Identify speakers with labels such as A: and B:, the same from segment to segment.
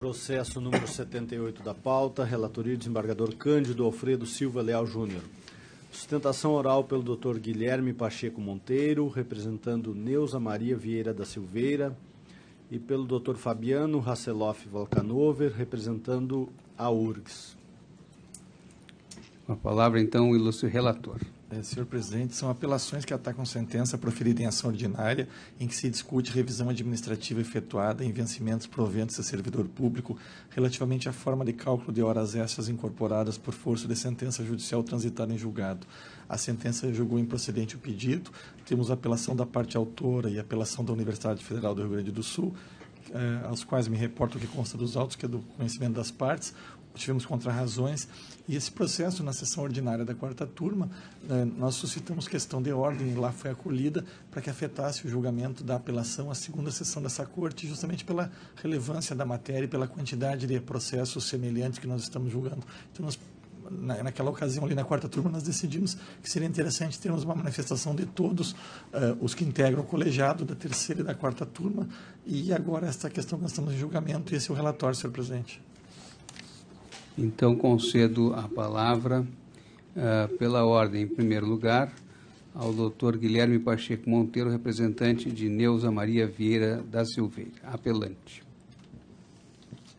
A: Processo número 78 da pauta, relatoria desembargador Cândido Alfredo Silva Leal Júnior. Sustentação oral pelo Dr. Guilherme Pacheco Monteiro, representando Neuza Maria Vieira da Silveira, e pelo Dr. Fabiano Hasseloff Volcanover, representando a URGS.
B: Com a palavra, então, o ilustre relator.
C: Senhor presidente, são apelações que atacam sentença proferida em ação ordinária, em que se discute revisão administrativa efetuada em vencimentos proventos a servidor público relativamente à forma de cálculo de horas extras incorporadas por força de sentença judicial transitada em julgado. A sentença julgou improcedente o pedido, temos a apelação da parte autora e a apelação da Universidade Federal do Rio Grande do Sul, aos quais me reporto o que consta dos autos, que é do conhecimento das partes. Tivemos contrarrazões, e esse processo, na sessão ordinária da quarta turma, nós suscitamos questão de ordem, e lá foi acolhida para que afetasse o julgamento da apelação à segunda sessão dessa corte, justamente pela relevância da matéria e pela quantidade de processos semelhantes que nós estamos julgando. Então, naquela ocasião, ali na quarta turma, nós decidimos que seria interessante termos uma manifestação de todos os que integram o colegiado da terceira e da quarta turma, e agora esta questão que nós estamos em julgamento, e esse é o relatório, senhor presidente.
B: Então, concedo a palavra, pela ordem, em primeiro lugar, ao doutor Guilherme Pacheco Monteiro, representante de Neuza Maria Vieira da Silveira, apelante.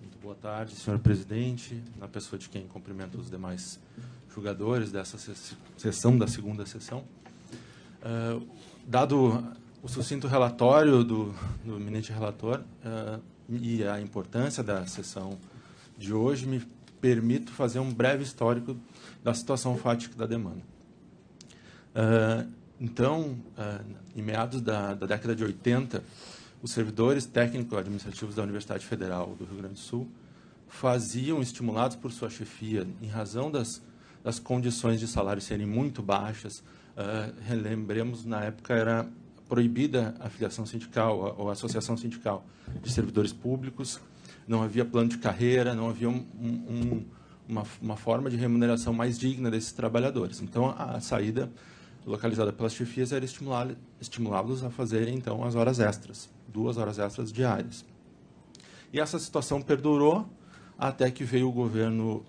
D: Muito boa tarde, senhor presidente, na pessoa de quem cumprimento os demais julgadores dessa sessão, da segunda sessão. Dado o sucinto relatório do eminente relator e a importância da sessão de hoje, me permito fazer um breve histórico da situação fática da demanda. Então, em meados da década de 80, os servidores técnico-administrativos da Universidade Federal do Rio Grande do Sul faziam, estimulados por sua chefia, em razão das condições de salário serem muito baixas, lembremos, na época era proibida a filiação sindical ou a associação sindical de servidores públicos, não havia plano de carreira, não havia uma forma de remuneração mais digna desses trabalhadores. Então, a saída localizada pelas chefias era estimulá-los a fazerem, então, as horas extras, 2 horas extras diárias. E essa situação perdurou até que veio o governo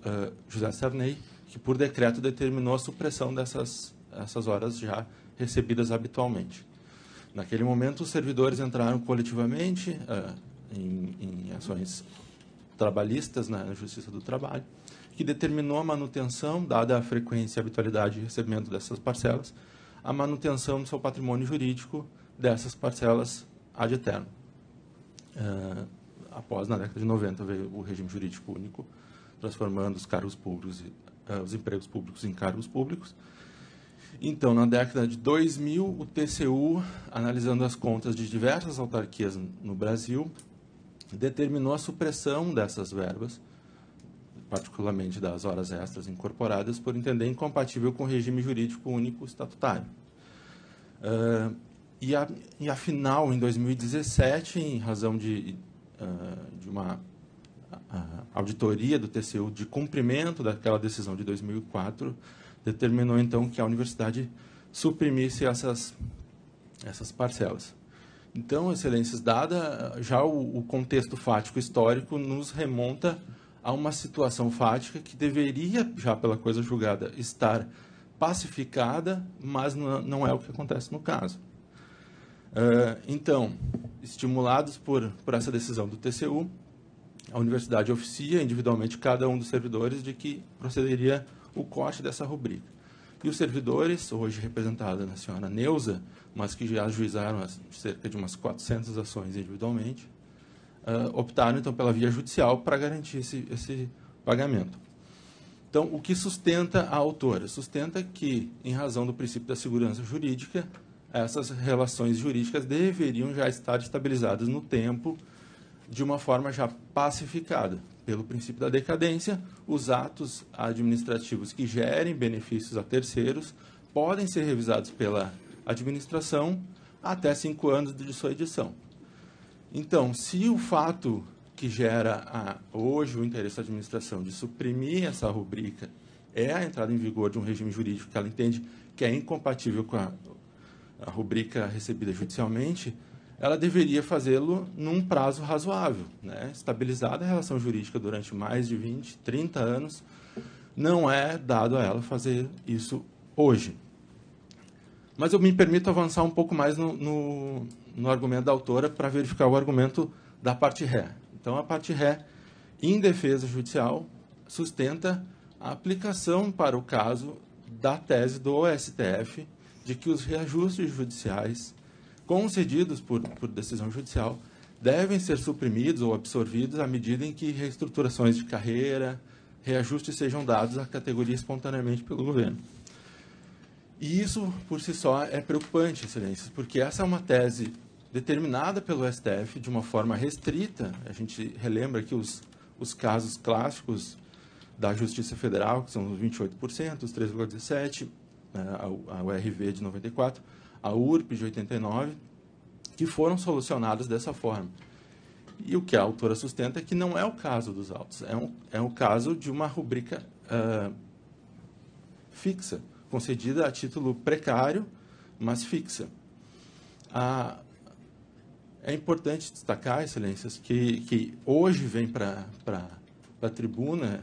D: José Sarney, que, por decreto, determinou a supressão dessas horas já recebidas habitualmente. Naquele momento, os servidores entraram coletivamente em ações trabalhistas na Justiça do Trabalho, que determinou a manutenção, dada a frequência e habitualidade de recebimento dessas parcelas, a manutenção do seu patrimônio jurídico dessas parcelas ad eterno. Após, na década de 90, veio o regime jurídico único, transformando os cargos públicos, os empregos públicos em cargos públicos. Então, na década de 2000, o TCU, analisando as contas de diversas autarquias no Brasil, determinou a supressão dessas verbas, particularmente das horas extras incorporadas, por entender incompatível com o regime jurídico único estatutário. E afinal, em 2017, em razão de uma auditoria do TCU de cumprimento daquela decisão de 2004, determinou, então, que a universidade suprimisse essas parcelas. Então, excelências, dada já o contexto fático histórico, nos remonta a uma situação fática que deveria, já pela coisa julgada, estar pacificada, mas não é o que acontece no caso. Então, estimulados por essa decisão do TCU, a universidade oficia individualmente cada um dos servidores de que procederia o corte dessa rubrica. E os servidores, hoje representados na senhora Neuza, mas que já ajuizaram cerca de umas 400 ações individualmente, optaram, então, pela via judicial para garantir esse pagamento. Então, o que sustenta a autora? Sustenta que, em razão do princípio da segurança jurídica, essas relações jurídicas deveriam já estar estabilizadas no tempo de uma forma já pacificada. Pelo princípio da decadência, os atos administrativos que gerem benefícios a terceiros podem ser revisados pela administração até 5 anos de sua edição. Então, se o fato que gera hoje o interesse da administração de suprimir essa rubrica é a entrada em vigor de um regime jurídico que ela entende que é incompatível com a rubrica recebida judicialmente, ela deveria fazê-lo num prazo razoável, né? Estabilizada a relação jurídica durante mais de 20, 30 anos, não é dado a ela fazer isso hoje. Mas eu me permito avançar um pouco mais no argumento da autora para verificar o argumento da parte ré. Então, a parte ré, em defesa judicial, sustenta a aplicação para o caso da tese do STF de que os reajustes judiciais concedidos por decisão judicial devem ser suprimidos ou absorvidos à medida em que reestruturações de carreira, reajustes sejam dados à categoria espontaneamente pelo governo. E isso, por si só, é preocupante, Excelências, porque essa é uma tese determinada pelo STF de uma forma restrita. A gente relembra aqui os casos clássicos da Justiça Federal, que são os 28%, os 3,17%, a URV de 94%, a URP de 89%, que foram solucionadas dessa forma. E o que a autora sustenta é que não é o caso dos autos, é um caso de uma rubrica fixa, concedida a título precário, mas fixa. É importante destacar, Excelências, que hoje vem para a tribuna,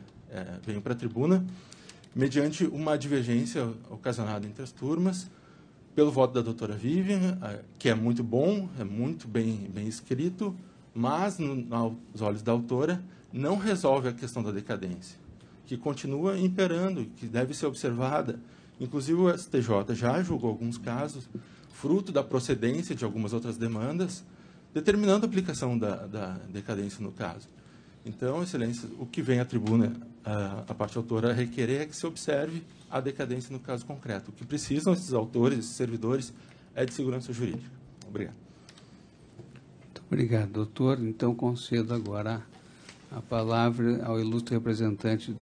D: mediante uma divergência ocasionada entre as turmas, pelo voto da doutora Vivian, que é muito bom, é muito bem escrito, mas, aos olhos da autora, não resolve a questão da decadência, que continua imperando, que deve ser observada. Inclusive, o STJ já julgou alguns casos, fruto da procedência de algumas outras demandas, determinando a aplicação da decadência no caso. Então, Excelência, o que vem à tribuna, a parte autora requerer é que se observe a decadência no caso concreto. O que precisam esses autores, esses servidores, é de segurança jurídica. Obrigado.
B: Muito obrigado, doutor. Então, concedo agora a palavra ao ilustre representante